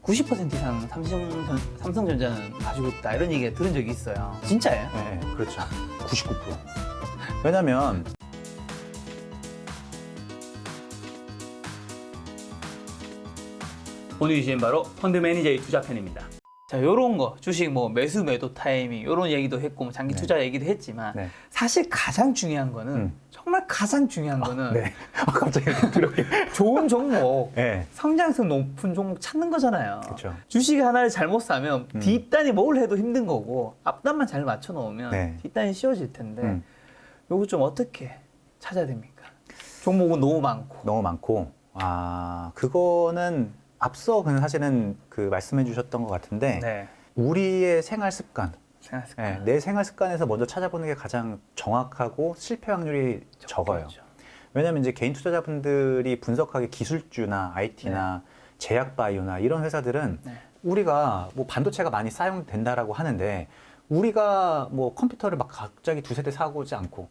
90% 이상 삼성전자는 가지고 있다 이런 얘기 들은 적이 있어요. 진짜예요? 네, 그렇죠. 99%. 왜냐면 오늘 주제는 바로 펀드 매니저의 투자편입니다. 자, 요런 거 주식 뭐 매수 매도 타이밍 요런 얘기도 했고 뭐 장기 네. 투자 얘기도 했지만 네. 사실 가장 중요한 거는 정말 가장 중요한 거는 네. 갑자기 이렇게 좋은 종목 네. 성장성 높은 종목 찾는 거잖아요. 그렇죠. 주식 하나를 잘못 사면 뒷단이 뭘 해도 힘든 거고 앞단만 잘 맞춰 놓으면 네. 뒷단이 쉬워질 텐데 음. 요거 좀 어떻게 찾아야 됩니까? 종목은 너무 많고. 너무 많고 그거는 앞서 그냥 사실은 그 말씀해 주셨던 것 같은데 네. 우리의 생활 습관, 생각했을까요? 내 생활 습관에서 먼저 찾아보는 게 가장 정확하고 실패 확률이 적어요. 왜냐하면 이제 개인 투자자분들이 분석하기 기술주나 IT나 제약 바이오나 이런 회사들은 네. 우리가 뭐 반도체가 많이 사용된다라고 하는데 우리가 뭐 컴퓨터를 막 갑자기 두세 대 사고지 않고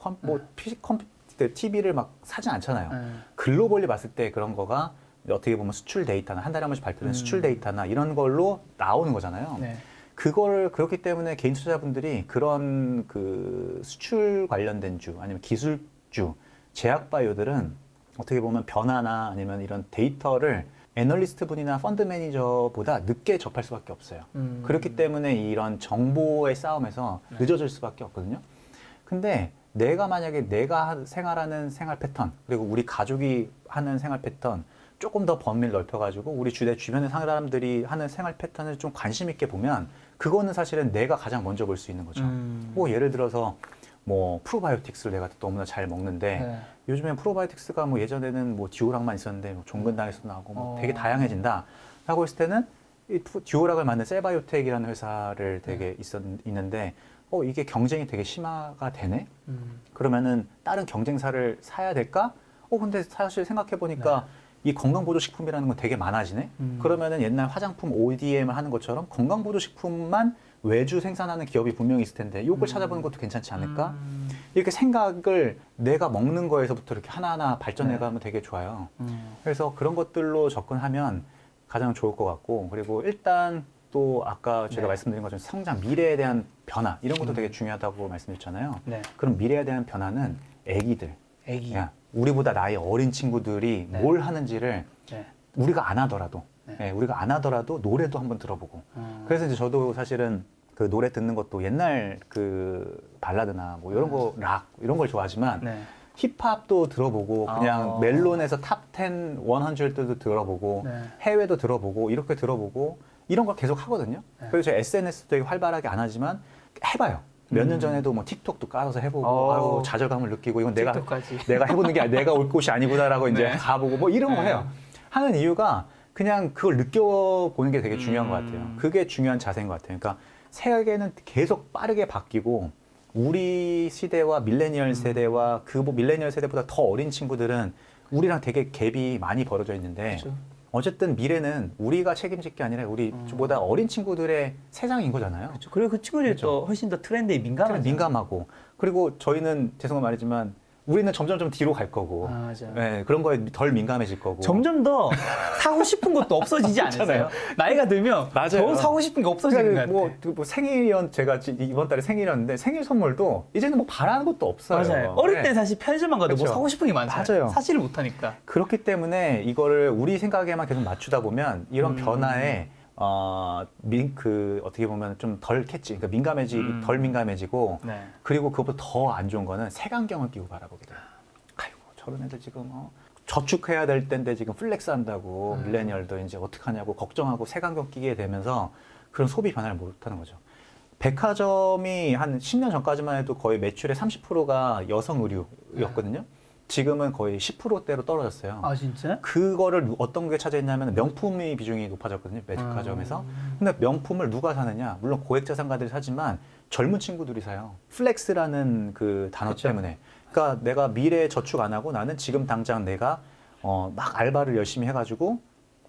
TV를 막 사진 않잖아요. 글로벌리 봤을 때 그런 거가 어떻게 보면 수출 데이터나 한 달에 한 번씩 발표되는 수출 데이터나 이런 걸로 나오는 거잖아요. 네. 그걸 그렇기 때문에 개인 투자자분들이 그런 그 수출 관련된 주 아니면 기술주, 제약 바이오들은 어떻게 보면 변화나 아니면 이런 데이터를 애널리스트 분이나 펀드 매니저보다 늦게 접할 수밖에 없어요. 그렇기 때문에 이런 정보의 싸움에서 늦어질 수밖에 없거든요. 근데 만약에 내가 생활하는 생활 패턴 그리고 우리 가족이 하는 생활 패턴 조금 더 범위를 넓혀가지고 우리 주변의 사람들이 하는 생활 패턴을 좀 관심 있게 보면 그거는 사실은 내가 가장 먼저 볼 수 있는 거죠. 뭐 예를 들어서 뭐 프로바이오틱스를 내가 너무나 잘 먹는데 네. 요즘엔 프로바이오틱스가 뭐 예전에는 뭐 듀오락만 있었는데 뭐 종근당에서도 나오고 뭐 되게 다양해진다 하고 있을 때는 이 듀오락을 만든 셀바이오텍이라는 회사를 되게 있는데 이게 경쟁이 되게 심화가 되네? 그러면은 다른 경쟁사를 사야 될까? 근데 사실 생각해보니까 이 건강보조식품이라는 건 되게 많아지네? 그러면은 옛날 화장품 ODM을 하는 것처럼 건강보조식품만 외주 생산하는 기업이 분명히 있을 텐데 이걸 찾아보는 것도 괜찮지 않을까? 이렇게 생각을 내가 먹는 거에서부터 이렇게 하나하나 발전해가면 되게 좋아요. 그래서 그런 것들로 접근하면 가장 좋을 것 같고 그리고 일단 또 아까 제가 말씀드린 것처럼 성장, 미래에 대한 변화 이런 것도 되게 중요하다고 말씀드렸잖아요. 네. 그럼 미래에 대한 변화는 애기. 야, 우리보다 나이 어린 친구들이 뭘 하는지를 네. 우리가 안 하더라도 우리가 안 하더라도 노래도 한번 들어보고 그래서 이제 저도 사실은 그 노래 듣는 것도 옛날 그 발라드나 뭐 이런 거 락 이런 걸 좋아하지만 네. 힙합도 들어보고 그냥 멜론에서 탑10, 100도 들어보고 네. 해외도 들어보고 이렇게 들어보고 이런 걸 계속 하거든요. 그래서 제가 SNS도 되게 활발하게 안 하지만 해봐요. 몇 년 전에도 뭐 틱톡도 깔아서 해보고 아유, 좌절감을 느끼고 이건 틱톡까지. 내가 해보는 게 내가 올 곳이 아니구나라고 이제 가보고 뭐 이런 거 해요. 하는 이유가 그냥 그걸 느껴보는 게 되게 중요한 것 같아요. 그게 중요한 자세인 것 같아요. 그러니까 세계는 계속 빠르게 바뀌고 우리 시대와 밀레니얼 세대와 그 밀레니얼 세대보다 더 어린 친구들은 우리랑 되게 갭이 많이 벌어져 있는데 그렇죠. 어쨌든 미래는 우리가 책임질 게 아니라 우리보다 어린 친구들의 세상인 거잖아요. 그렇죠. 그리고 그 친구들이 또 훨씬 더 트렌드에 민감하고 그리고 저희는 죄송한 말이지만 우리는 점점 좀 뒤로 갈 거고 맞아요. 그런 거에 덜 민감해질 거고 점점 더 사고 싶은 것도 없어지지 않으세요? 나이가 들면 더 사고 싶은 게 없어지는 것 같아요. 뭐 생일이었 제가 이번 달에 생일이었는데 생일 선물도 이제는 뭐 바라는 것도 없어요. 맞아요. 어릴 때 사실 편의점만 가도 뭐 그렇죠. 사고 싶은 게 많잖아요. 맞아요. 사지를 못하니까. 그렇기 때문에 이거를 우리 생각에만 계속 맞추다 보면 이런 변화에 어떻게 보면 좀 덜 catch, 그러니까 덜 민감해지고 네. 그리고 그것보다 더 안 좋은 거는 색안경을 끼고 바라보게 돼요. 아이고 저런 애들 지금 저축해야 될 때인데 지금 플렉스 한다고 밀레니얼도 이제 어떡하냐고 걱정하고 색안경 끼게 되면서 그런 소비 변화를 못하는 거죠. 백화점이 한 10년 전까지만 해도 거의 매출의 30%가 여성 의류였거든요. 지금은 거의 10%대로 떨어졌어요. 아 진짜? 그거를 어떤 게 차지했냐면 명품의 비중이 높아졌거든요. 백화점에서. 근데 명품을 누가 사느냐? 물론 고액 자산가들이 사지만 젊은 친구들이 사요. 플렉스라는 그 단어 그쵸. 때문에. 그러니까 내가 미래에 저축 안 하고 나는 지금 당장 내가 막 알바를 열심히 해가지고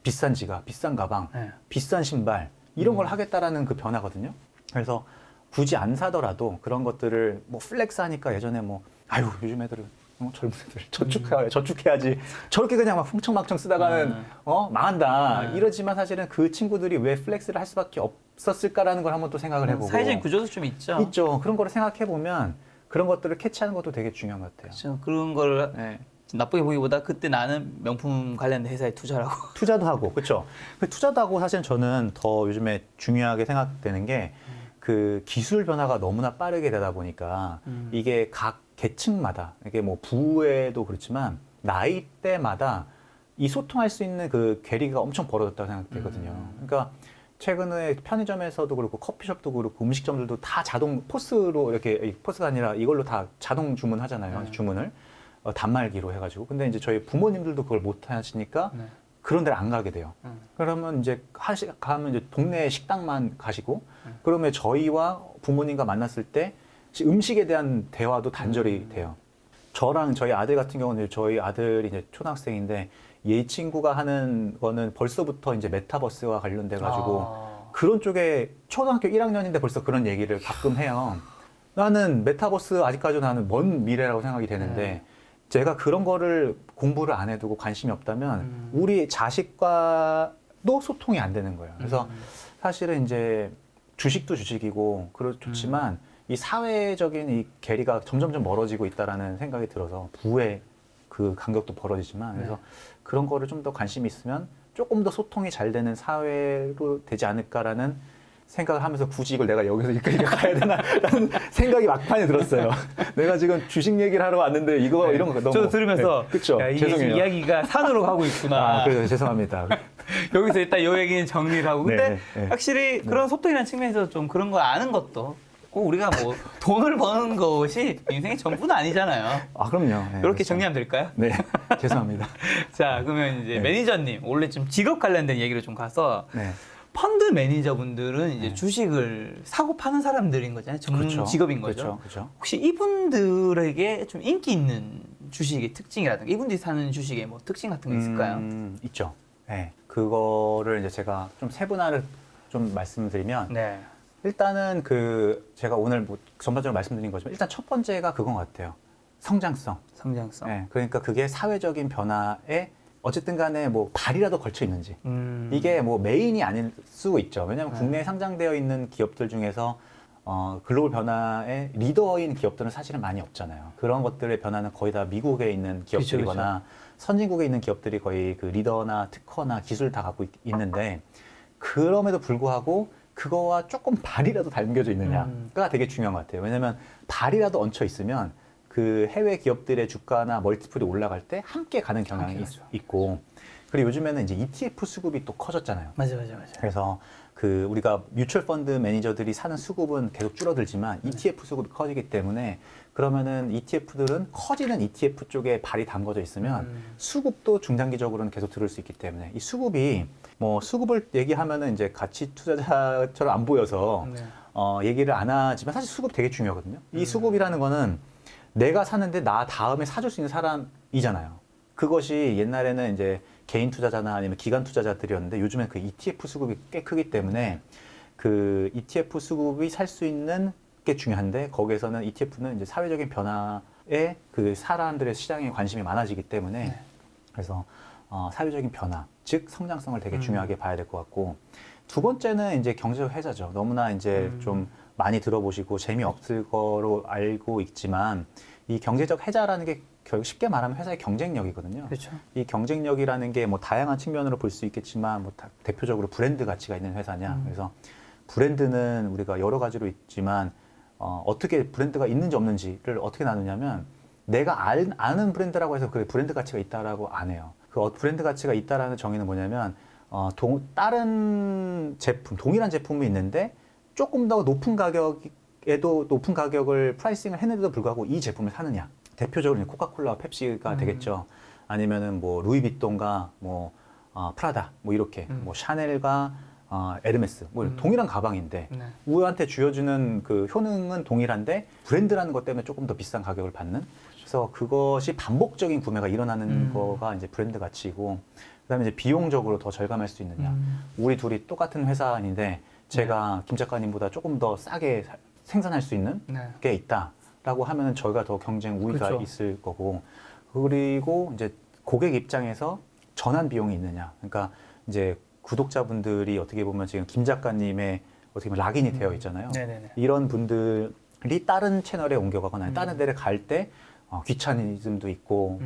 비싼 지갑, 비싼 가방, 비싼 신발 이런 걸 하겠다라는 그 변화거든요. 그래서 굳이 안 사더라도 그런 것들을 뭐 플렉스 하니까 예전에 뭐 아유 요즘 애들은 젊은 애들 저축해야지. 저렇게 그냥 막 흥청망청 쓰다가는 망한다. 이러지만 사실은 그 친구들이 왜 플렉스를 할 수밖에 없었을까라는 걸 한번 또 생각을 해보고. 사회적인 구조도 좀 있죠. 있죠. 그런 거를 생각해 보면 그런 것들을 캐치하는 것도 되게 중요한 것 같아요. 그렇죠. 그런 걸 네. 나쁘게 보기보다 그때 나는 명품 관련된 회사에 투자를 하고. 투자도 하고, 그렇죠. 투자도 하고 사실 저는 더 요즘에 중요하게 생각되는 게 그 기술 변화가 너무나 빠르게 되다 보니까 이게 각 계층마다 이게 뭐 부에도 그렇지만 나이대마다 이 소통할 수 있는 그 괴리가 엄청 벌어졌다고 생각되거든요. 그러니까 최근에 편의점에서도 그렇고 커피숍도 그렇고 음식점들도 다 자동 포스로 이렇게 포스가 아니라 이걸로 다 자동 주문하잖아요. 주문을 단말기로 해가지고. 근데 이제 저희 부모님들도 그걸 못 하시니까 그런 데를 안 가게 돼요. 그러면 이제 가면 이제 동네 식당만 가시고 그러면 저희와 부모님과 만났을 때 음식에 대한 대화도 단절이 돼요. 저랑 저희 아들 같은 경우는 저희 아들이 이제 초등학생인데 얘 친구가 하는 거는 벌써부터 이제 메타버스와 관련돼 가지고 그런 쪽에 초등학교 1학년인데 벌써 그런 얘기를 가끔 해요. 나는 메타버스 아직까지 나는 먼 미래라고 생각이 되는데 제가 그런 거를 공부를 안 해두고 관심이 없다면 우리 자식과도 소통이 안 되는 거예요. 그래서 사실은 이제 주식도 주식이고 좋지만 이 사회적인 이 괴리가 점점점 멀어지고 있다라는 생각이 들어서 부의 그 간격도 벌어지지만 그래서 그런 거를 좀 더 관심이 있으면 조금 더 소통이 잘 되는 사회로 되지 않을까라는 생각을 하면서 굳이 이걸 내가 여기서 여기까지 가야 되나라는 생각이 막판에 들었어요. 내가 지금 주식 얘기를 하러 왔는데 이런 거 너무 저도 들으면서 그쵸? 야, 이게 죄송해요. 이야기가 산으로 가고 있구나. 그래서 죄송합니다. 여기서 일단 이 얘기는 정리를 하고. 근데 네. 확실히 그런 소통이라는 측면에서 좀 그런 걸 아는 것도 꼭 우리가 뭐 돈을 버는 것이 인생의 전부는 아니잖아요. 그럼요. 네, 이렇게 그렇죠. 정리하면 될까요? 네, 죄송합니다. 자, 그러면 이제 매니저님, 원래 좀 직업 관련된 얘기를 좀 가서 네. 펀드 매니저분들은 이제 주식을 사고 파는 사람들인 거잖아요. 전문 그렇죠. 직업인 거죠. 그렇죠. 혹시 이분들에게 좀 인기 있는 주식의 특징이라든가 이분들이 사는 주식의 뭐 특징 같은 거 있을까요? 있죠. 네. 그거를 이제 제가 좀 세분화를 좀 말씀드리면 네. 일단은 제가 오늘 뭐 전반적으로 말씀드린 거지만 일단 첫 번째가 그건 것 같아요. 성장성. 성장성. 네. 그러니까 그게 사회적인 변화에 어쨌든 간에 뭐 발이라도 걸쳐 있는지. 이게 뭐 메인이 아닐 수 있죠. 왜냐하면 국내에 상장되어 있는 기업들 중에서 글로벌 변화의 리더인 기업들은 사실은 많이 없잖아요. 그런 것들의 변화는 거의 다 미국에 있는 기업들이거나 그쵸. 선진국에 있는 기업들이 거의 그 리더나 특허나 기술 다 갖고 있는데 그럼에도 불구하고 그거와 조금 발이라도 담겨져 있느냐가 되게 중요한 것 같아요. 왜냐하면 발이라도 얹혀 있으면 그 해외 기업들의 주가나 멀티플이 올라갈 때 함께 가는 경향이 있고 그리고 요즘에는 이제 ETF 수급이 또 커졌잖아요. 맞아. 그래서 우리가 뮤추얼 펀드 매니저들이 사는 수급은 계속 줄어들지만 ETF 수급이 커지기 때문에 그러면은 ETF들은 커지는 ETF 쪽에 발이 담궈져 있으면 수급도 중장기적으로는 계속 들을 수 있기 때문에 이 수급이 뭐 수급을 얘기하면은 이제 가치 투자자처럼 안 보여서 얘기를 안 하지만 사실 수급 되게 중요하거든요. 이 수급이라는 거는 내가 사는데 나 다음에 사줄 수 있는 사람이잖아요. 그것이 옛날에는 이제 개인 투자자나 아니면 기관 투자자들이었는데 요즘엔 그 ETF 수급이 꽤 크기 때문에 그 ETF 수급이 살 수 있는 게 중요한데 거기에서는 ETF는 이제 사회적인 변화에 그 사람들의 시장에 관심이 많아지기 때문에 그래서 사회적인 변화, 즉 성장성을 되게 중요하게 봐야 될 것 같고 두 번째는 이제 경제적 해자죠. 너무나 이제 좀 많이 들어보시고 재미없을 거로 알고 있지만 이 경제적 해자라는 게 결국 쉽게 말하면 회사의 경쟁력이거든요. 그렇죠. 이 경쟁력이라는 게 뭐 다양한 측면으로 볼 수 있겠지만 뭐 대표적으로 브랜드 가치가 있는 회사냐. 그래서 브랜드는 우리가 여러 가지로 있지만 어떻게 브랜드가 있는지 없는지를 어떻게 나누냐면 내가 아는 브랜드라고 해서 그 브랜드 가치가 있다라고 안 해요. 그 브랜드 가치가 있다라는 정의는 뭐냐면 다른 제품, 동일한 제품이 있는데 조금 더 높은 가격에도 높은 가격을 프라이싱을 했는데도 불구하고 이 제품을 사느냐. 대표적으로 코카콜라와 펩시가 되겠죠. 아니면은 뭐 루이비통과 뭐 프라다 뭐 이렇게 뭐 샤넬과 에르메스 뭐 동일한 가방인데 우리한테 쥐어주는 그 효능은 동일한데 브랜드라는 것 때문에 조금 더 비싼 가격을 받는. 그래서 그것이 반복적인 구매가 일어나는 거가 이제 브랜드 가치이고 그다음에 이제 비용적으로 더 절감할 수 있느냐. 우리 둘이 똑같은 회사인데 제가 김 작가님보다 조금 더 싸게 생산할 수 있는 게 있다. 라고 하면은 저희가 더 경쟁 우위가 그렇죠. 있을 거고, 그리고 이제 고객 입장에서 전환 비용이 있느냐. 그러니까 이제 구독자분들이 어떻게 보면 지금 김 작가님의 어떻게 보면 락인이 되어 있잖아요. 네네네. 이런 분들이 다른 채널에 옮겨가거나 다른 데를 갈 때 귀차니즘도 있고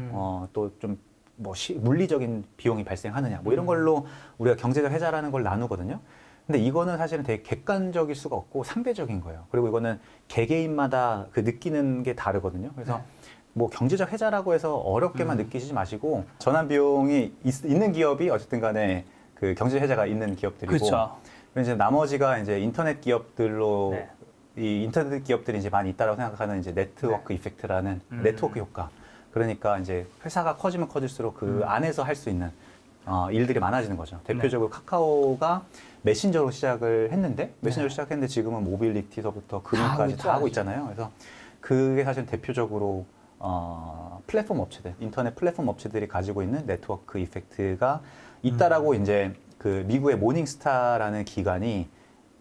또 좀 뭐 물리적인 비용이 발생하느냐 뭐 이런 걸로 우리가 경제적 해자라는 걸 나누거든요. 근데 이거는 사실은 되게 객관적일 수가 없고 상대적인 거예요. 그리고 이거는 개개인마다 그 느끼는 게 다르거든요. 그래서 네. 뭐 경제적 해자라고 해서 어렵게만 느끼시지 마시고 전환 비용이 있는 기업이 어쨌든 간에 그 경제적 해자가 있는 기업들이고 그렇죠. 이제 나머지가 이제 인터넷 기업들로 네. 이 인터넷 기업들이 이제 많이 있다라고 생각하는 이제 네트워크 이펙트라는 네트워크 효과. 그러니까 이제 회사가 커지면 커질수록 그 안에서 할 수 있는 일들이 많아지는 거죠. 대표적으로 카카오가 메신저로 시작을 했는데 메신저로 시작했는데 지금은 모빌리티서부터 금융까지 다 하고 있잖아요. 그래서 그게 사실 대표적으로 플랫폼 업체들, 인터넷 플랫폼 업체들이 가지고 있는 네트워크 이펙트가 있다라고 이제 그 미국의 모닝스타라는 기관이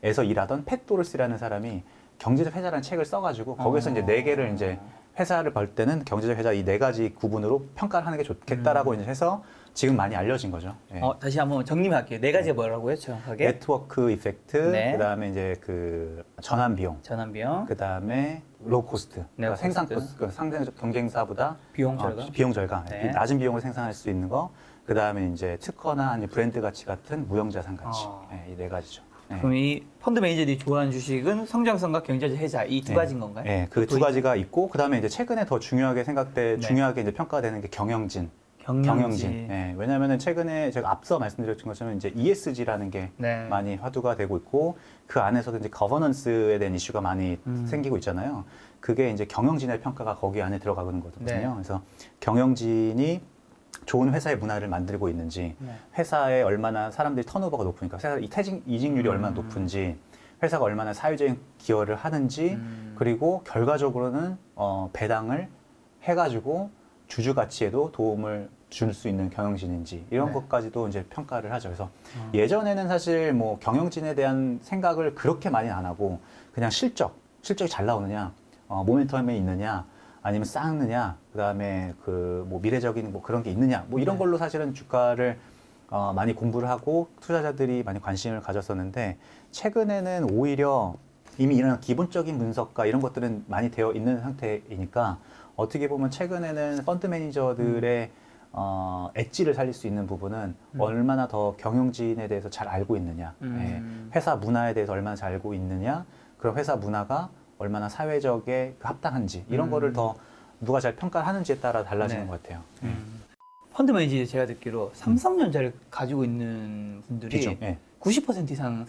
에서 일하던 팻 도르스라는 사람이 경제적 해자라는 책을 써가지고 거기서 이제 4개를 이제 회사를 벌 때는 경제적 해자 이 4가지 구분으로 평가를 하는 게 좋겠다라고 이제 해서 지금 많이 알려진 거죠. 예. 다시 한번 정리할게요. 4가지가 뭐라고요, 정확하게? 네트워크 이펙트, 네. 그다음에 이제 그 전환 비용, 전환 비용, 그다음에 로우 코스트, 그러니까 생산 코스트. 코스트, 상대적 경쟁사보다 비용 절감. 비용 절감, 네. 낮은 비용을 생산할 수 있는 거, 그다음에 이제 특허나 아니면 브랜드 가치 같은 무형자산 가치, 이 4가지죠. 예. 그럼 이 펀드 매니저들이 좋아하는 주식은 성장성과 경제적 해자 이 2가지인 건가요? 네, 그 2가지가 있고 그다음에 이제 최근에 더 중요하게 네. 중요하게 이제 평가되는 게 경영진. 예, 왜냐하면은 최근에 제가 앞서 말씀드렸던 것처럼 이제 ESG라는 게 네. 많이 화두가 되고 있고 그 안에서도 이제 거버넌스에 대한 이슈가 많이 생기고 있잖아요. 그게 이제 경영진의 평가가 거기 안에 들어가는 거거든요. 네. 그래서 경영진이 좋은 회사의 문화를 만들고 있는지, 네. 회사에 얼마나 사람들이 턴오버가 높으니까, 회사 이직률이 얼마나 높은지, 회사가 얼마나 사회적인 기여를 하는지, 그리고 결과적으로는 배당을 해가지고 주주 가치에도 도움을 줄 수 있는 경영진인지 이런 네. 것까지도 이제 평가를 하죠. 그래서 예전에는 사실 뭐 경영진에 대한 생각을 그렇게 많이 안 하고 그냥 실적이 잘 나오느냐, 모멘텀이 있느냐. 아니면 쌓느냐, 그 다음에 그 뭐 미래적인 뭐 그런 게 있느냐, 뭐 이런 걸로 사실은 주가를 많이 공부를 하고 투자자들이 많이 관심을 가졌었는데 최근에는 오히려 이미 이런 기본적인 분석과 이런 것들은 많이 되어 있는 상태이니까 어떻게 보면 최근에는 펀드 매니저들의 엣지를 살릴 수 있는 부분은 얼마나 더 경영진에 대해서 잘 알고 있느냐, 예, 회사 문화에 대해서 얼마나 잘 알고 있느냐, 그럼 회사 문화가 얼마나 사회적에 합당한지 이런 거를 더 누가 잘 평가하는지에 따라 달라지는 네. 것 같아요. 펀드 매니저 제가 듣기로 삼성전자를 가지고 있는 분들이 비중, 예. 90% 이상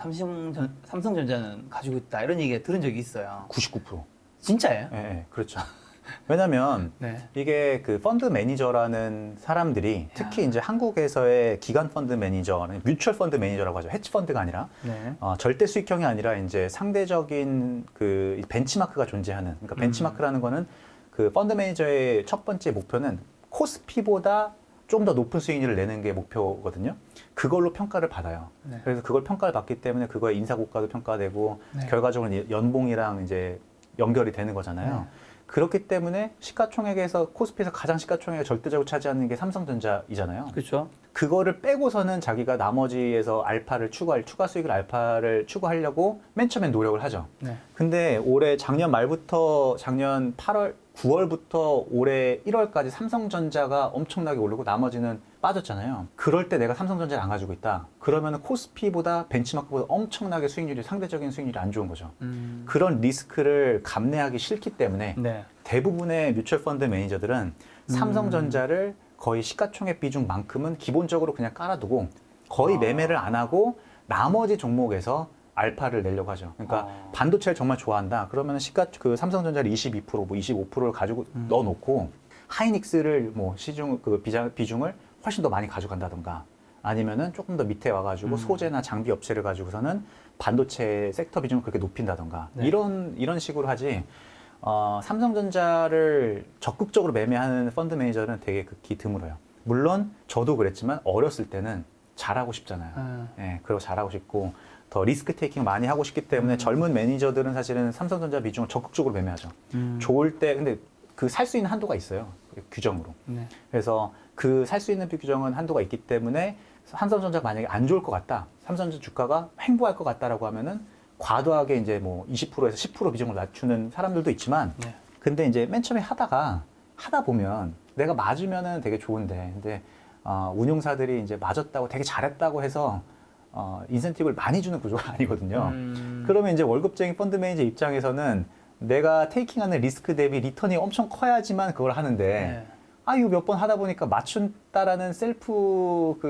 삼성전자는 가지고 있다 이런 얘기 들은 적이 있어요. 99%. 진짜예요? 예, 예, 그렇죠. 왜냐면 네. 이게 그 펀드 매니저라는 사람들이 특히 이제 한국에서의 기관 펀드 매니저, 뮤추얼 펀드 매니저라고 하죠. 헤지 펀드가 아니라 네. 절대 수익형이 아니라 이제 상대적인 그 벤치마크가 존재하는. 그러니까 벤치마크라는 거는 그 펀드 매니저의 첫 번째 목표는 코스피보다 좀 더 높은 수익률을 내는 게 목표거든요. 그걸로 평가를 받아요. 네. 그래서 그걸 평가를 받기 때문에 그거의 인사고과도 평가되고 네. 결과적으로 연봉이랑 이제 연결이 되는 거잖아요. 네. 그렇기 때문에 시가총액에서 코스피에서 가장 시가총액을 절대적으로 차지하는 게 삼성전자이잖아요. 그렇죠. 그거를 빼고서는 자기가 나머지에서 추가 수익을 알파를 추구하려고 맨 처음엔 노력을 하죠. 네. 근데 올해 작년 8월, 9월부터 올해 1월까지 삼성전자가 엄청나게 오르고 나머지는 빠졌잖아요. 그럴 때 내가 삼성전자를 안 가지고 있다. 그러면 코스피보다 벤치마크보다 엄청나게 상대적인 수익률이 안 좋은 거죠. 그런 리스크를 감내하기 싫기 때문에 네. 대부분의 뮤추얼 펀드 매니저들은 삼성전자를 거의 시가총액 비중만큼은 기본적으로 그냥 깔아두고 거의 매매를 안 하고 나머지 종목에서 알파를 내려고 하죠. 그러니까 반도체를 정말 좋아한다. 그러면 그 삼성전자를 22%, 뭐 25%를 가지고 넣어놓고 하이닉스를 뭐 비중을 훨씬 더 많이 가져간다던가 아니면은 조금 더 밑에 와가지고 소재나 장비 업체를 가지고서는 반도체 섹터 비중을 그렇게 높인다던가 네. 이런 식으로 하지. 삼성전자를 적극적으로 매매하는 펀드 매니저는 되게 극히 드물어요. 물론 저도 그랬지만 어렸을 때는 잘하고 싶잖아요. 예, 그리고 잘하고 싶고 더 리스크 테이킹 많이 하고 싶기 때문에 젊은 매니저들은 사실은 삼성전자 비중을 적극적으로 매매하죠. 좋을 때 근데 그 살 수 있는 한도가 있어요. 규정으로. 네. 그래서 그 살 수 있는 규정은 한도가 있기 때문에 삼성전자가 만약에 안 좋을 것 같다. 삼성전자 주가가 횡보할 것 같다라고 하면은 과도하게 이제 뭐 20%에서 10% 비중을 낮추는 사람들도 있지만 네. 근데 이제 맨 처음에 하다 보면 내가 맞으면은 되게 좋은데 근데 운용사들이 이제 맞았다고 되게 잘했다고 해서 인센티브를 많이 주는 구조가 아니거든요. 그러면 이제 월급쟁이 펀드 매니저 입장에서는 내가 테이킹하는 리스크 대비 리턴이 엄청 커야지만 그걸 하는데 네. 이거 몇 번 하다 보니까 맞춘다라는 셀프에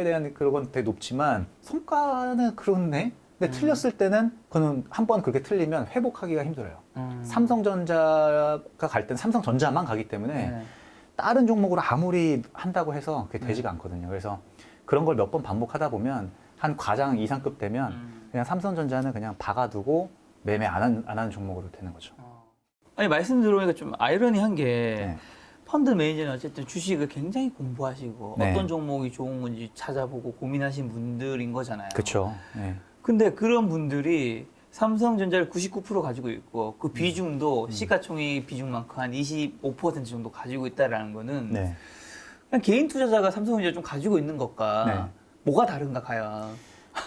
대한 그런 건 되게 높지만 성과는 그렇네. 근데 틀렸을 때는 그거는 한 번 그렇게 틀리면 회복하기가 힘들어요. 삼성전자가 갈 때는 삼성전자만 가기 때문에 네. 다른 종목으로 아무리 한다고 해서 그게 되지가 않거든요. 그래서 그런 걸 몇 번 반복하다 보면 한 과장 이상급 되면 그냥 삼성전자는 그냥 박아두고 매매 안 하는 종목으로 되는 거죠. 아니 말씀 들어보니까 좀 아이러니한 게 네. 펀드 매니저는 어쨌든 주식을 굉장히 공부하시고 네. 어떤 종목이 좋은 건지 찾아보고 고민하신 분들인 거잖아요. 그렇죠. 네. 근데 그런 분들이 삼성전자를 99% 가지고 있고 그 비중도 시가총액 비중만큼 한 25% 정도 가지고 있다라는 거는 네. 그냥 개인 투자자가 삼성전자 좀 가지고 있는 것과 네. 뭐가 다른가 과연.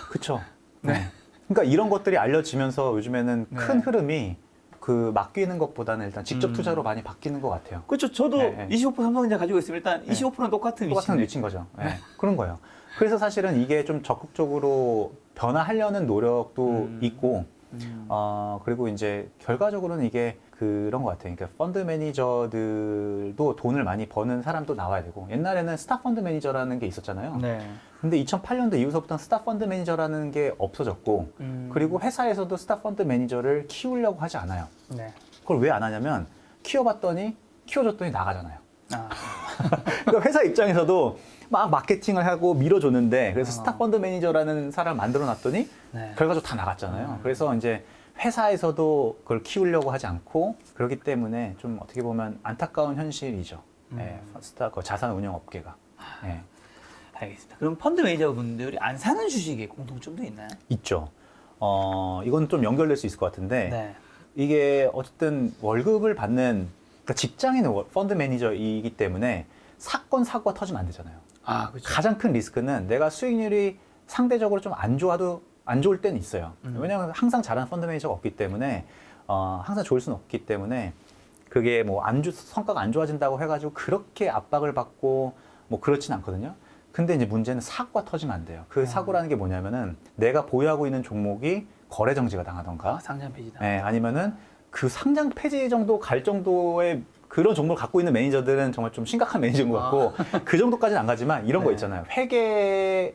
그렇죠. 네. 그러니까 이런 것들이 알려지면서 요즘에는 큰 네. 흐름이 그 맡기는 것보다는 일단 직접 투자로 많이 바뀌는 것 같아요. 그렇죠. 저도 네, 네. 25% 삼성전자 가지고 있으면 일단 25%는 똑같은 똑같은 위치인데. 위치인 거죠. 네. 그런 거예요. 그래서 사실은 이게 좀 적극적으로 변화하려는 노력도 있고, 그리고 이제 결과적으로는 이게 그런 것 같아요. 그러니까 펀드 매니저들도 돈을 많이 버는 사람도 나와야 되고, 옛날에는 스타 펀드 매니저라는 게 있었잖아요. 네. 근데 2008년도 이후서부터는 스타 펀드 매니저라는 게 없어졌고, 그리고 회사에서도 스타 펀드 매니저를 키우려고 하지 않아요. 네. 그걸 왜 안 하냐면, 키워줬더니 나가잖아요. 아. 그러니까 회사 입장에서도 막 마케팅을 하고 밀어줬는데, 그래서 스타 펀드 매니저라는 사람을 만들어 놨더니, 네. 결과적으로 다 나갔잖아요. 그래서 이제 회사에서도 그걸 키우려고 하지 않고, 그렇기 때문에 좀 어떻게 보면 안타까운 현실이죠. 그 자산 운용 업계가. 예. 알겠습니다. 그럼 펀드 매니저분들이 안 사는 주식에 공통점도 있나요? 있죠. 이건 좀 연결될 수 있을 것 같은데, 네. 이게 어쨌든 월급을 받는, 그러니까 직장인 펀드 매니저이기 때문에 사고가 터지면 안 되잖아요. 아, 그렇죠. 가장 큰 리스크는 내가 수익률이 상대적으로 좀 안 좋을 때는 있어요. 왜냐하면 항상 잘하는 펀드 매니저가 없기 때문에, 항상 좋을 수는 없기 때문에, 그게 뭐 성과가 안 좋아진다고 해가지고 그렇게 압박을 받고 뭐 그렇진 않거든요. 근데 이제 문제는 사고가 터지면 안 돼요. 그 사고라는 게 뭐냐면은 내가 보유하고 있는 종목이 거래 정지가 당하던가, 상장 폐지다. 네, 아니면은 그 상장 폐지 정도 갈 정도의 그런 종목을 갖고 있는 매니저들은 정말 좀 심각한 매니저인 것 같고, 그 정도까지는 안 가지만 이런 거 네. 있잖아요. 회계에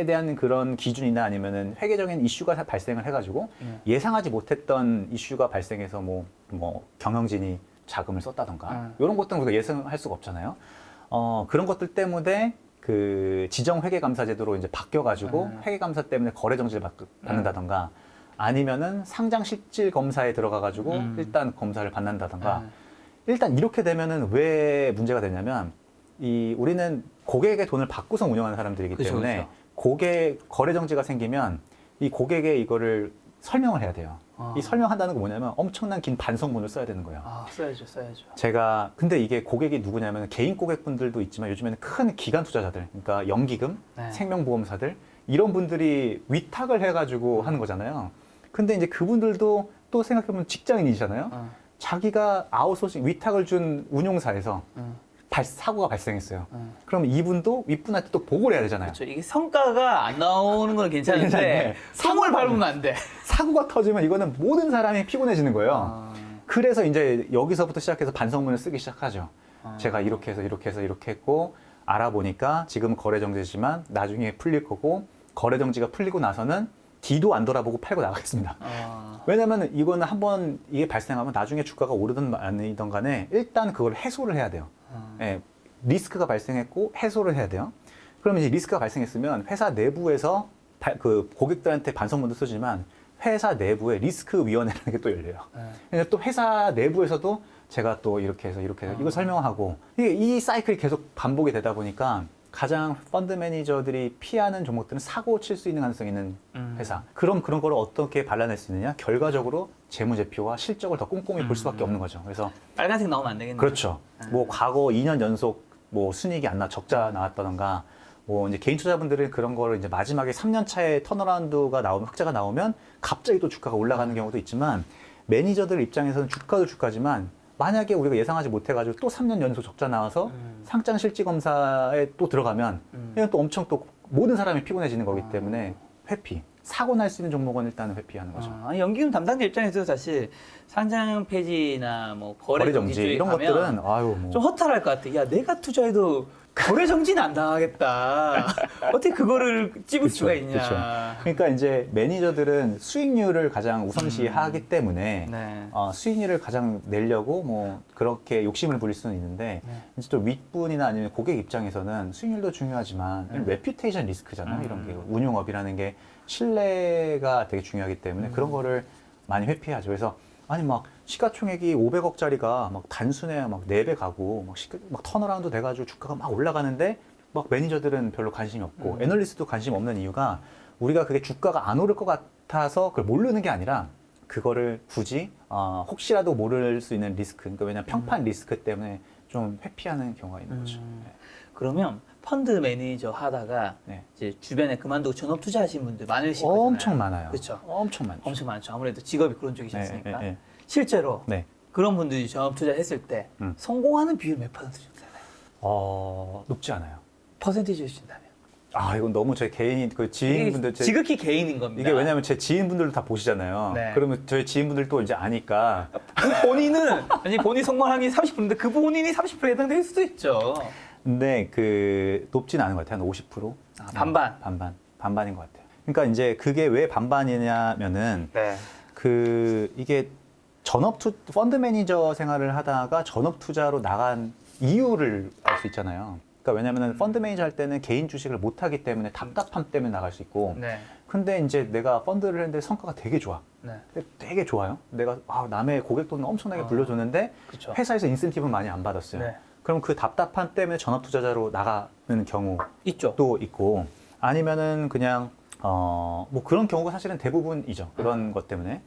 대한 그런 기준이나 아니면은 회계적인 이슈가 발생을 해가지고 예상하지 못했던 이슈가 발생해서 뭐 경영진이 자금을 썼다던가 이런 것들은 우리가 예상할 수가 없잖아요. 그런 것들 때문에 그 지정 회계감사 제도로 이제 바뀌어가지고 회계감사 때문에 거래 정지를 받는다던가, 아니면은 상장 실질 검사에 들어가가지고 일단 검사를 받는다던가. 일단 이렇게 되면은 왜 문제가 되냐면, 우리는 고객의 돈을 받고서 운영하는 사람들이기 그쵸, 때문에 그쵸. 거래 정지가 생기면 이 고객에 이거를 설명을 해야 돼요. 이 설명한다는 건 뭐냐면 엄청난 긴 반성문을 써야 되는 거예요. 써야죠. 근데 이게 고객이 누구냐면 개인 고객분들도 있지만 요즘에는 큰 기관 투자자들, 그러니까 연기금, 네. 생명보험사들, 이런 분들이 위탁을 해가지고 하는 거잖아요. 근데 이제 그분들도 또 생각해보면 직장인이잖아요. 자기가 아웃소싱, 위탁을 준 운용사에서 사고가 발생했어요. 그럼 이분도 윗분한테 또 보고를 해야 되잖아요. 그렇죠. 이게 성과가 안 나오는 건 괜찮은데 괜찮네. 성을 밟으면 안 돼. 사고가 터지면 이거는 모든 사람이 피곤해지는 거예요. 그래서 이제 여기서부터 시작해서 반성문을 쓰기 시작하죠. 제가 이렇게 해서 이렇게 했고, 알아보니까 지금은 거래 정지지만 나중에 풀릴 거고, 거래 정지가 풀리고 나서는 뒤도 안 돌아보고 팔고 나가겠습니다. 왜냐면 이거는 한번 이게 발생하면 나중에 주가가 오르든 아니든 간에 일단 그걸 해소를 해야 돼요. 예, 리스크가 발생했고 해소를 해야 돼요. 그러면 이제 리스크가 발생했으면 회사 내부에서 그 고객들한테 반성문도 쓰지만 회사 내부에 리스크 위원회라는 게 또 열려요. 그래서 또 회사 내부에서도 제가 또 이렇게 해서 이걸 설명하고, 이 사이클이 계속 반복이 되다 보니까 가장 펀드 매니저들이 피하는 종목들은 사고 칠 수 있는 가능성이 있는 회사. 그럼 그런 걸 어떻게 발라낼 수 있느냐? 결과적으로 재무제표와 실적을 더 꼼꼼히 볼 수밖에 없는 거죠. 그래서 빨간색 나오면 안 되겠네요. 그렇죠. 뭐 과거 2년 연속 뭐 순이익이 안 나 적자 나왔다던가 뭐 이제 개인 투자분들은 그런 거를 이제 마지막에 3년 차에 턴어라운드가 나오면 흑자가 나오면 갑자기 또 주가가 올라가는 경우도 있지만 매니저들 입장에서는 주가도 주가지만 만약에 우리가 예상하지 못해가지고 또 3년 연속 적자 나와서 상장 실질 검사에 또 들어가면 이건 또 엄청 또 모든 사람이 피곤해지는 거기 때문에 회피. 사고 날 수 있는 종목은 일단은 회피하는 거죠. 연기금 담당자 입장에서 사실 상장 폐지나 뭐 거래 거래 정지 정지 쪽에 이런 가면 것들은 아유 뭐 좀 허탈할 것 같아. 야, 내가 투자해도 거래 정지는 안 당하겠다. 어떻게 그거를 찝을 수가 있냐. 그쵸. 그러니까 이제 매니저들은 수익률을 가장 우선시하기 때문에 네. 수익률을 가장 내려고 뭐 그렇게 욕심을 부릴 수는 있는데 네. 이제 또 윗분이나 아니면 고객 입장에서는 수익률도 중요하지만 레퓨테이션 리스크잖아요. 이런 게 운용업이라는 게 신뢰가 되게 중요하기 때문에 그런 거를 많이 회피하죠. 그래서 아니 막 시가총액이 500억짜리가 막 단순에 막 4배 가고 막 턴어라운드 돼가지고 주가가 막 올라가는데 막 매니저들은 별로 관심이 없고 애널리스트도 관심 없는 이유가 우리가 그게 주가가 안 오를 것 같아서 그걸 모르는 게 아니라 그거를 굳이 혹시라도 모를 수 있는 리스크, 그러니까 왜냐면 평판 리스크 때문에 좀 회피하는 경우가 있는 거죠. 네. 그러면 펀드 매니저 하다가 네. 이제 주변에 그만두고 전업 투자하신 분들 많으실 거잖아요. 엄청 많아요. 그렇죠. 엄청 많죠. 엄청 많죠. 아무래도 직업이 그런 쪽이셨으니까. 네, 네, 네. 실제로 네. 그런 분들이 전업 투자했을 때 성공하는 비율 몇 퍼센트 정도 되나요? 높지 않아요. 퍼센티지 주신다면? 이건 너무 제 개인 그 지인분들 이게 지극히 개인인 겁니다. 이게 왜냐면 제 지인분들도 다 보시잖아요. 네. 그러면 저희 지인분들도 이제 아니까 그 본인은 아니 본인 성공하기 30%인데 그 본인이 30%에 해당될 수도 있죠. 근데 그 높진 않은 것 같아요. 한 50%? 반반. 반반인 것 같아요. 그러니까 이제 그게 왜 반반이냐면은 네. 그 이게 펀드 매니저 생활을 하다가 전업 투자로 나간 이유를 알 수 있잖아요. 그러니까 왜냐면은 펀드 매니저 할 때는 개인 주식을 못 하기 때문에 답답함 때문에 나갈 수 있고 네. 근데 이제 내가 펀드를 했는데 성과가 되게 좋아. 네. 되게 좋아요. 내가 남의 고객 돈을 엄청나게 불려줬는데 그쵸. 회사에서 인센티브는 많이 안 받았어요. 네. 그럼 그 답답함 때문에 전업 투자자로 나가는 경우도 있죠. 있고 아니면은 그냥 뭐 그런 경우가 사실은 대부분이죠. 그런 것 때문에.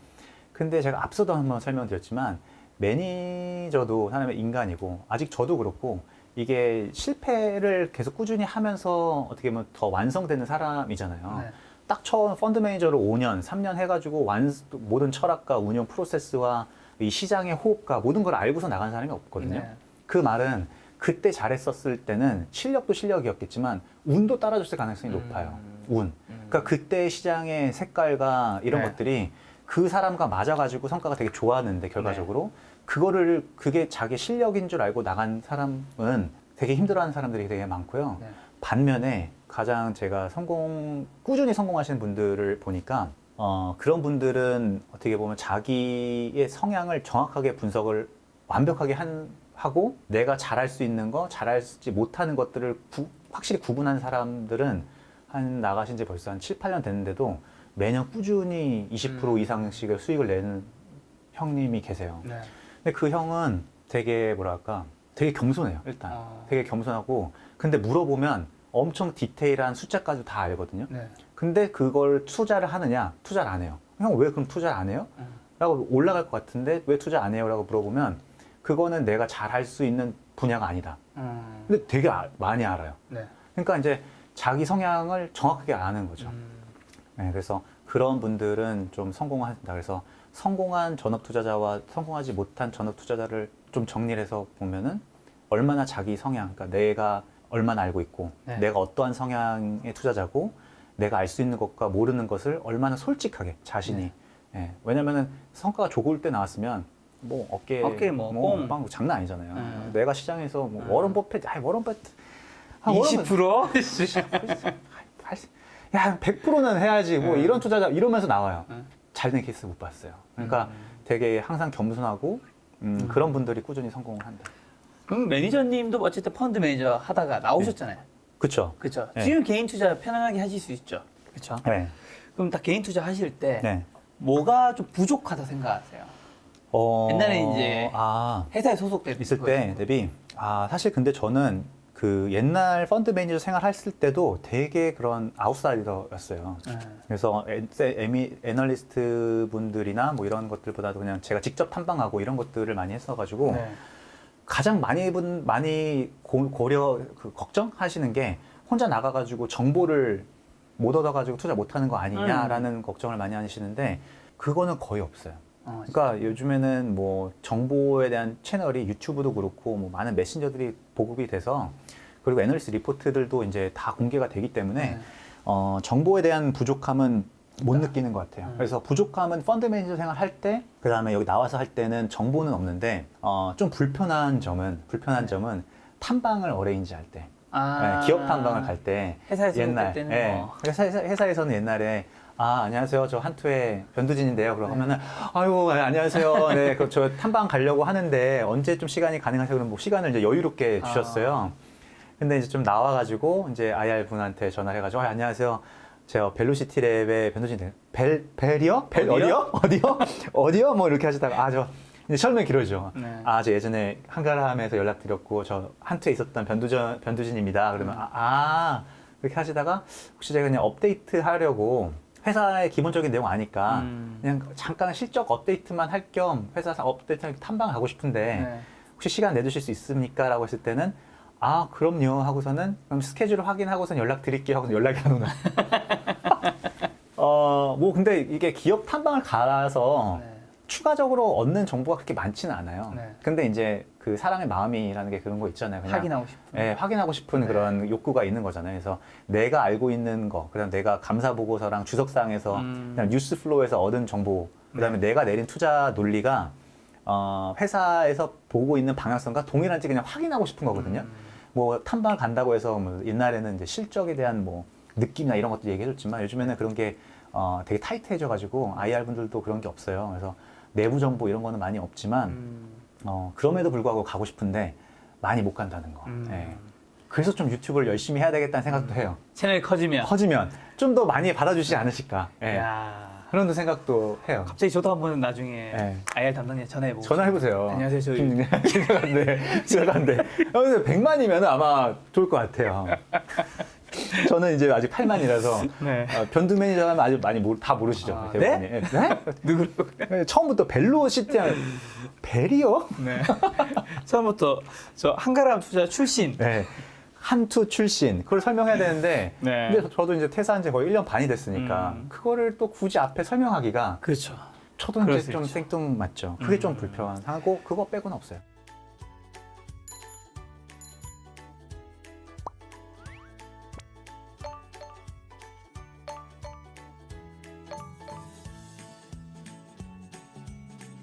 근데 제가 앞서도 한번 설명드렸지만 매니저도 하나의 인간이고 아직 저도 그렇고 이게 실패를 계속 꾸준히 하면서 어떻게 보면 더 완성되는 사람이잖아요. 네. 딱 처음 펀드 매니저로 5년, 3년 해가지고 모든 철학과 운영 프로세스와 이 시장의 호흡과 모든 걸 알고서 나간 사람이 없거든요. 네. 그 말은 그때 잘했었을 때는 실력도 실력이었겠지만 운도 따라줬을 가능성이 높아요. 운. 그러니까 그때 시장의 색깔과 이런 네. 것들이 그 사람과 맞아가지고 성과가 되게 좋았는데 결과적으로 그게 자기 실력인 줄 알고 나간 사람은 되게 힘들어하는 사람들이 되게 많고요. 네. 반면에 가장 제가 꾸준히 성공하시는 분들을 보니까 그런 분들은 어떻게 보면 자기의 성향을 정확하게 분석을 완벽하게 하고 내가 잘할 수 있는 거, 잘하지 못하는 것들을 확실히 구분한 사람들은 나가신 지 벌써 한 7, 8년 됐는데도 매년 꾸준히 20% 이상씩의 수익을 내는 형님이 계세요. 네. 근데 그 형은 되게 뭐랄까 되게 겸손해요. 일단 되게 겸손하고 근데 물어보면 엄청 디테일한 숫자까지 다 알거든요. 네. 근데 그걸 투자를 하느냐? 투자를 안 해요. 형 왜 그럼 투자를 안 해요? 라고 올라갈 것 같은데 왜 투자 안 해요? 라고 물어보면 그거는 내가 잘할 수 있는 분야가 아니다. 근데 되게 많이 알아요. 네. 그러니까 이제 자기 성향을 정확하게 아는 거죠. 네, 그래서 그런 분들은 좀 성공한다. 그래서 성공한 전업 투자자와 성공하지 못한 전업 투자자를 좀 정리를 해서 보면은 얼마나 자기 성향, 그러니까 내가 얼마나 알고 있고 네. 내가 어떠한 성향의 투자자고 내가 알 수 있는 것과 모르는 것을 얼마나 솔직하게 자신이 예, 왜냐면은 성과가 좋을 때 나왔으면 뭐 어깨 뽕. 빵 장난 아니잖아요. 내가 시장에서 뭐 워런 버핏, 워런 버핏 20%? 야 100%는 해야지 뭐 이런 투자자 이러면서 나와요. 잘된 케이스 못 봤어요. 그러니까 되게 항상 겸손하고 그런 분들이 꾸준히 성공을 한다. 그럼 매니저님도 어쨌든 펀드 매니저 하다가 나오셨잖아요. 그렇죠. 그렇죠. 네. 지금 개인 투자 편안하게 하실 수 있죠. 그렇죠. 네. 그럼 다 개인 투자 하실 때 네. 뭐가 좀 부족하다 생각하세요? 옛날에 이제 회사에 소속돼 있을 때 대비 사실 근데 저는 그 옛날 펀드 매니저 생활했을 때도 되게 그런 아웃사이더였어요. 네. 그래서 애널리스트 분들이나 뭐 이런 것들보다도 그냥 제가 직접 탐방하고 이런 것들을 많이 했어가지고 네. 가장 많이 고려 걱정하시는 게 혼자 나가가지고 정보를 못 얻어가지고 투자 못하는 거 아니냐라는 걱정을 많이 하시는데 그거는 거의 없어요. 그러니까 요즘에는 뭐 정보에 대한 채널이 유튜브도 그렇고 뭐 많은 메신저들이 보급이 돼서 그리고 애널리스트 리포트들도 이제 다 공개가 되기 때문에 네. 정보에 대한 부족함은 못 느끼는 것 같아요. 그래서 부족함은 펀드 매니저 생활할 때, 그 다음에 여기 나와서 할 때는 정보는 없는데 좀 불편한 점은 탐방을 어레인지 할 때, 네, 기업 탐방을 갈 때 회사에서 옛날 때는 예, 뭐. 회사에서는 옛날에 안녕하세요. 저 한투의 변두진인데요. 그러고 하면은, 아유, 안녕하세요. 네, 저 탐방 가려고 하는데 언제쯤 시간이 가능하세요? 그럼 뭐 시간을 이제 여유롭게 주셨어요. 근데 이제 좀 나와가지고 이제 IR 분한테 전화해가지고, 안녕하세요. 제가 벨로시티 랩의 변두진인데요. 벨이요? 벨 어디요? 어디요? 뭐 이렇게 하시다가, 저 이제 설명이 길어지죠. 네. 저 예전에 한가람에서 연락드렸고, 저 한투에 있었던 변두진입니다. 그러면, 그렇게 하시다가, 혹시 제가 그냥 업데이트 하려고 회사의 기본적인 내용 아니까 그냥 잠깐 실적 업데이트만 할 겸 회사 업데이트 탐방하고 싶은데 네. 혹시 시간 내주실 수 있습니까? 라고 했을 때는 그럼요 하고서는 그럼 스케줄을 확인하고선 연락드릴게요 하고서 연락이 안 오나. 뭐 근데 이게 기업 탐방을 가서 네. 추가적으로 얻는 정보가 그렇게 많지는 않아요. 네. 근데 이제 그 사람의 마음이라는 게 그런 거 있잖아요. 그냥 확인하고 싶은. 예, 확인하고 싶은 네. 그런 욕구가 있는 거잖아요. 그래서 내가 알고 있는 거, 그다음 내가 감사 보고서랑 주석사항에서 그냥 뉴스 플로우에서 얻은 정보, 그다음에 내가 내린 투자 논리가 회사에서 보고 있는 방향성과 동일한지 그냥 확인하고 싶은 거거든요. 뭐 탐방을 간다고 해서 뭐 옛날에는 이제 실적에 대한 뭐 느낌이나 이런 것도 얘기해줬지만 요즘에는 그런 게 되게 타이트해져가지고 IR 분들도 그런 게 없어요. 그래서 내부 정보 이런 거는 많이 없지만 그럼에도 불구하고 가고 싶은데 많이 못 간다는 거. 예. 그래서 좀 유튜브를 열심히 해야 되겠다는 생각도 해요. 채널이 커지면. 커지면 좀 더 많이 받아주시지 않으실까. 예. 야. 그런 생각도 해요. 갑자기 저도 한번 나중에 네. IR 담당자 전화해보고. 전화해보세요. 안녕하세요, 저희. 시작한데. 100만이면 아마 좋을 것 같아요. 저는 이제 아직 8만이라서 네. 변두 매니저 하면 아주 많이 다 모르시죠. 대부분이. 네? 네? 누구로? 처음부터 벨로시티 벨이요? 네. 처음부터 저 한가람 투자 출신. 네. 한투 출신 그걸 설명해야 되는데 네. 근데 저도 이제 퇴사한 지 거의 1년 반이 됐으니까 그거를 또 굳이 앞에 설명하기가 그렇죠. 저도 그럴 이제 수 좀 있죠. 생뚱맞죠. 그게 좀 불편하고 그거 빼고는 없어요.